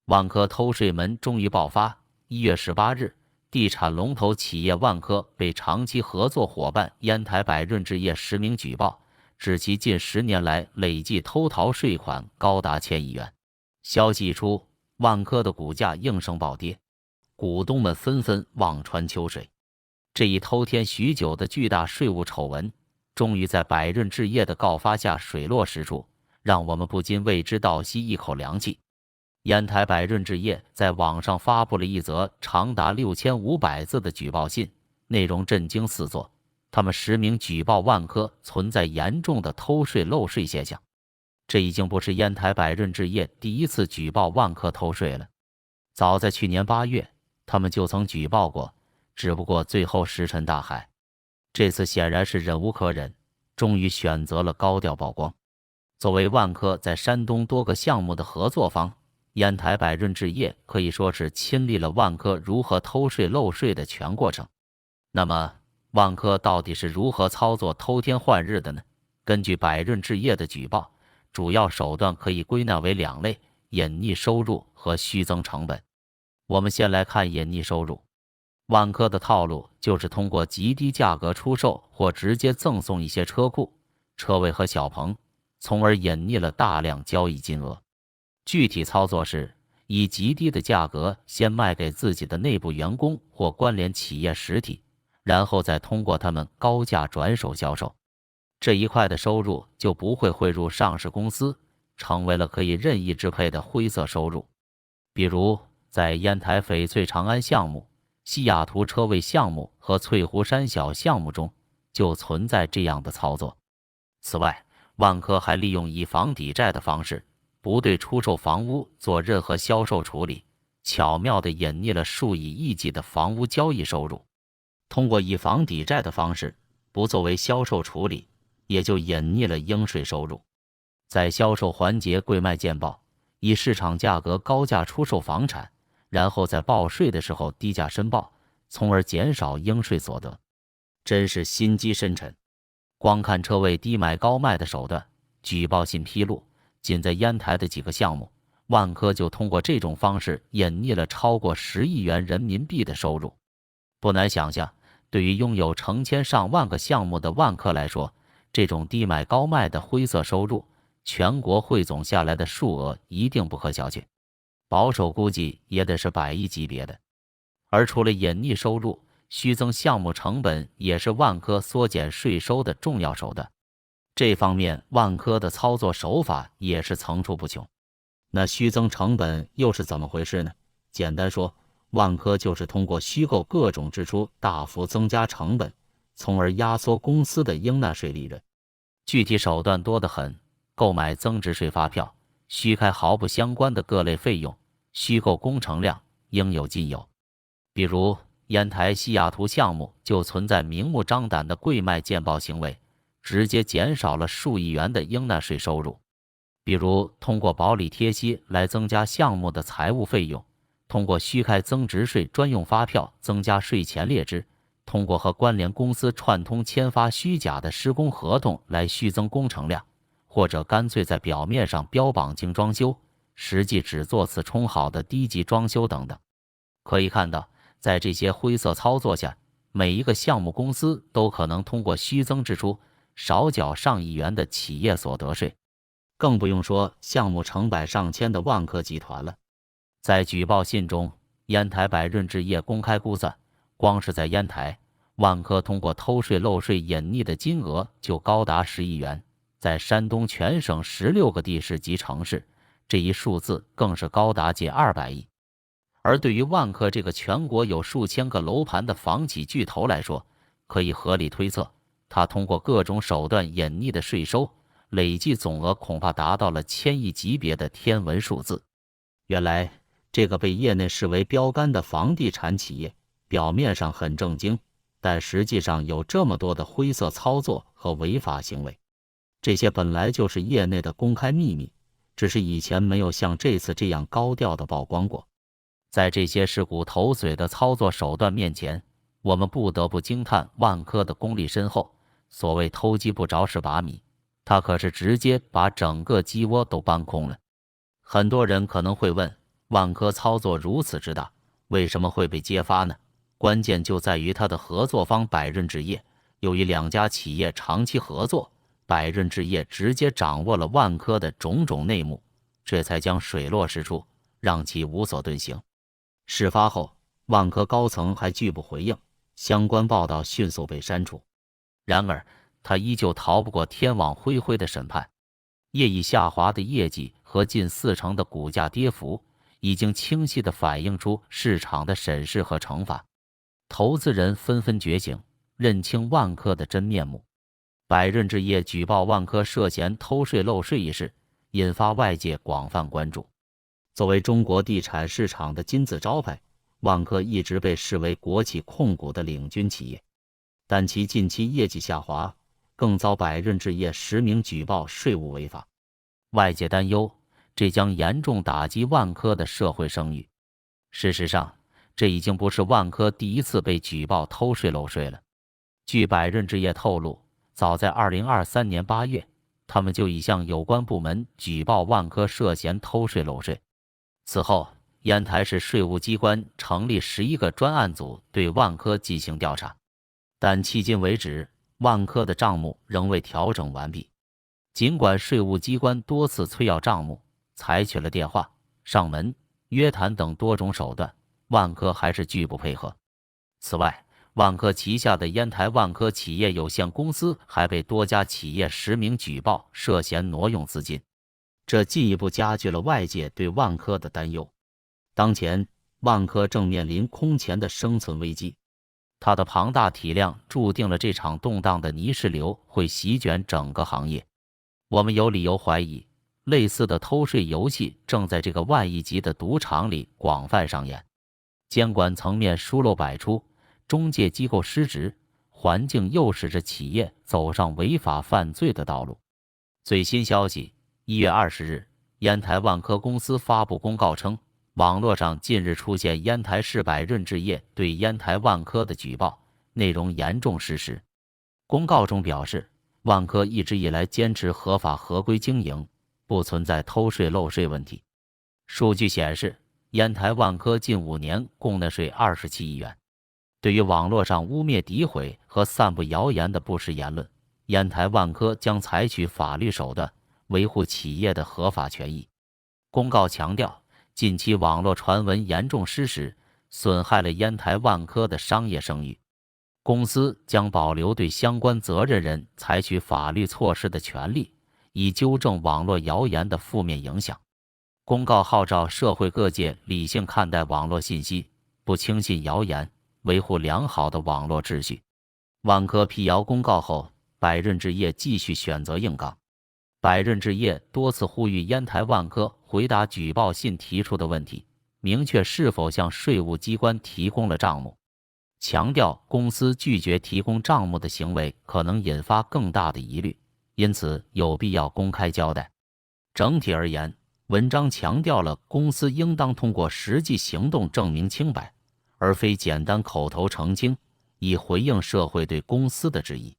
万科偷税门终于爆发。1月18日，地产龙头企业万科被长期合作伙伴烟台百润置业实名举报，指其近10年来累计偷逃税款高达1000亿元。消息一出，万科的股价应声暴跌，股东们纷纷望穿秋水。这一偷天许久的巨大税务丑闻，终于在百润置业的告发下水落石出，让我们不禁为之倒吸一口凉气。烟台百润置业在网上发布了一则长达6500字的举报信，内容震惊四座。他们实名举报万科存在严重的偷税漏税现象。这已经不是烟台百润置业第一次举报万科偷税了，早在去年8月，他们就曾举报过，只不过最后石沉大海。这次显然是忍无可忍，终于选择了高调曝光。作为万科在山东多个项目的合作方，烟台百润置业可以说是亲历了万科如何偷税漏税的全过程。那么，万科到底是如何操作偷天换日的呢？根据百润置业的举报，主要手段可以归纳为2类：隐匿收入和虚增成本。我们先来看隐匿收入。万科的套路就是通过极低价格出售或直接赠送一些车库、车位和小棚，从而隐匿了大量交易金额。具体操作是以极低的价格先卖给自己的内部员工或关联企业实体，然后再通过他们高价转手销售。这一块的收入就不会汇入上市公司，成为了可以任意支配的灰色收入。比如在烟台翡翠长安项目、西雅图车位项目和翠湖山小项目中就存在这样的操作。此外，万科还利用以房抵债的方式，不对出售房屋做任何销售处理，巧妙地隐匿了数以亿计的房屋交易收入。通过以房抵债的方式，不作为销售处理，也就隐匿了应税收入。在销售环节贵卖贱报，以市场价格高价出售房产，然后在报税的时候低价申报，从而减少应税所得。真是心机深沉。光看车位低买高卖的手段，举报信披露，仅在烟台的几个项目，万科就通过这种方式隐匿了超过10亿元人民币的收入。不难想象，对于拥有成千上万个项目的万科来说，这种低买高卖的灰色收入，全国汇总下来的数额一定不可小觑，保守估计也得是100亿级别的。而除了隐匿收入，虚增项目成本也是万科缩减税收的重要手段。这方面，万科的操作手法也是层出不穷。那虚增成本又是怎么回事呢？简单说，万科就是通过虚构各种支出，大幅增加成本，从而压缩公司的应纳税利润。具体手段多得很，购买增值税发票，虚开毫不相关的各类费用，虚构工程量，应有尽有。比如烟台西雅图项目就存在明目张胆的贵卖贱报行为，直接减少了数亿元的应纳税收入。比如通过保理贴息来增加项目的财务费用，通过虚开增值税专用发票增加税前列支，通过和关联公司串通签发虚假的施工合同来虚增工程量，或者干脆在表面上标榜精装修，实际只做次充好的低级装修等等。可以看到，在这些灰色操作下，每一个项目公司都可能通过虚增支出少缴上亿元的企业所得税，更不用说项目成百上千的万科集团了。在举报信中，烟台百润置业公开估算，光是在烟台，万科通过偷税漏税隐匿的金额就高达10亿元，在山东全省16个地市及城市，这一数字更是高达近200亿。而对于万科这个全国有数千个楼盘的房企巨头来说，可以合理推测，他通过各种手段隐匿的税收，累计总额恐怕达到了1000亿级别的天文数字。原来，这个被业内视为标杆的房地产企业，表面上很正经，但实际上有这么多的灰色操作和违法行为。这些本来就是业内的公开秘密，只是以前没有像这次这样高调的曝光过。在这些尸骨投髓的操作手段面前，我们不得不惊叹万科的功力深厚。所谓偷鸡不着蚀把米，他可是直接把整个鸡窝都搬空了。很多人可能会问，万科操作如此之大，为什么会被揭发呢？关键就在于它的合作方百润置业。由于两家企业长期合作，百润置业直接掌握了万科的种种内幕，这才将水落石出，让其无所遁形。事发后，万科高层还拒不回应，相关报道迅速被删除。然而，他依旧逃不过天网恢恢的审判。业已下滑的业绩和近40%的股价跌幅，已经清晰地反映出市场的审视和惩罚。投资人纷纷觉醒，认清万科的真面目。百润置业举报万科涉嫌偷税漏税一事，引发外界广泛关注。作为中国地产市场的金字招牌，万科一直被视为国企控股的领军企业，但其近期业绩下滑，更遭百润置业实名举报税务违法。外界担忧，这将严重打击万科的社会声誉。事实上，这已经不是万科第一次被举报偷税漏税了。据百润置业透露，早在2023年8月，他们就已向有关部门举报万科涉嫌偷税漏税。此后，烟台市税务机关成立11个专案组对万科进行调查，但迄今为止，万科的账目仍未调整完毕。尽管税务机关多次催要账目，采取了电话、上门、约谈等多种手段，万科还是拒不配合。此外，万科旗下的烟台万科企业有限公司还被多家企业实名举报涉嫌挪用资金，这进一步加剧了外界对万科的担忧。当前，万科正面临空前的生存危机，它的庞大体量注定了这场动荡的泥石流会席卷整个行业。我们有理由怀疑，类似的偷税游戏正在这个万亿级的赌场里广泛上演。监管层面疏漏百出，中介机构失职，环境诱使着企业走上违法犯罪的道路。最新消息，1月20日，烟台万科公司发布公告称，网络上近日出现烟台市百润置业对烟台万科的举报，内容严重失实。公告中表示，万科一直以来坚持合法合规经营，不存在偷税漏税问题。数据显示，烟台万科近5年共纳税27亿元。对于网络上污蔑、诋毁和散布谣言的不实言论，烟台万科将采取法律手段维护企业的合法权益。公告强调，近期网络传闻严重失实，损害了烟台万科的商业声誉。公司将保留对相关责任人采取法律措施的权利，以纠正网络谣言的负面影响。公告号召社会各界理性看待网络信息，不轻信谣言，维护良好的网络秩序。万科辟谣公告后，百润置业继续选择硬刚。百润置业多次呼吁烟台万科回答举报信提出的问题，明确是否向税务机关提供了账目，强调公司拒绝提供账目的行为可能引发更大的疑虑，因此有必要公开交代。整体而言，文章强调了公司应当通过实际行动证明清白，而非简单口头澄清，以回应社会对公司的质疑。